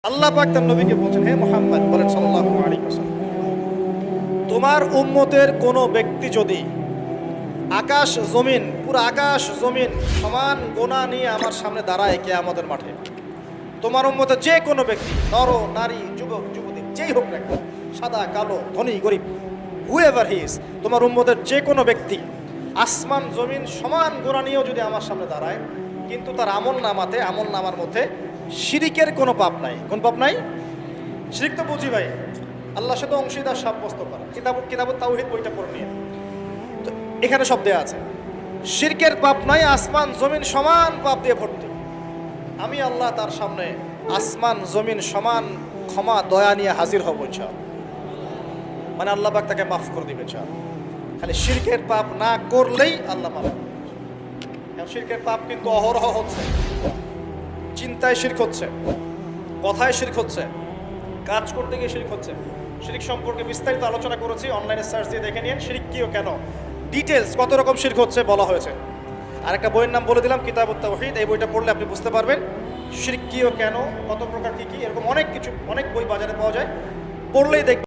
আল্লাহ পাক তার নবীকে বলছেন, হে মুহাম্মদ বলেন সাল্লাল্লাহু আলাইহি ওয়াসাল্লাম, তোমার উম্মতের কোন ব্যক্তি যদি আকাশ জমিন পুরো আকাশ জমিন সমান গোনা নিয়ে আমার সামনে দাঁড়ায় কিয়ামতের মাঠে, তোমার উম্মতের যে কোনো ব্যক্তি, নর নারী যুবক যুবতী যেই হোক না কেন, সাদা কালো ধনী গরিব, হুএভার হি ইজ, তোমার উম্মতের যে কোনো ব্যক্তি আসমান জমিন সমান গোনা নিয়েও যদি আমার সামনে দাঁড়ায়, কিন্তু তার আমল নামার মধ্যে শিরিকের কোনো পাপ নাই। কোন পাপ নাই? শিরিক তো বুঝি ভাই, আল্লাহর সাথে অংশীদার সাব্যস্ত করা। কিতাবুত তাওহীদ বইটা পড়ে নিয়ে, তো এখানে সব দেয়া আছে। শিরকের পাপ নাই, আসমান জমিন সমান পাপ দিয়ে ভর্তি। আমি আল্লাহ তার সামনে আসমান জমিন সমান ক্ষমা দয়া নিয়ে হাজির হব ইনশাআল্লাহ। মানে আল্লাহ পাক তাকে মাফ করে দিবে ইনশাআল্লাহ। খালি শিরকের পাপ না করলেই আল্লাহ মাফ করবে। শিরকের পাপ কিন্তু অহরহ হচ্ছে। চিন্তায় শিরক হচ্ছে, কথায় শিরক হচ্ছে, কাজ করতে গিয়ে শিরক হচ্ছে। শিরক সম্পর্কে বিস্তারিত আলোচনা করেছি, অনলাইনে সার্চ দিয়ে দেখে নিন। শিরক কি ও কেন, ডিটেলস কত রকম শিরক হচ্ছে বলা হয়েছে। আর একটা বইয়ের নাম বলে দিলাম, কিতাবুত তাওহীদ। এই বইটা পড়লে আপনি বুঝতে পারবেন শিরক কি ও কেন, কত প্রকার কি কি, এরকম অনেক কিছু, অনেক বই বাজারে পাওয়া যায়, পড়লেই দেখবেন।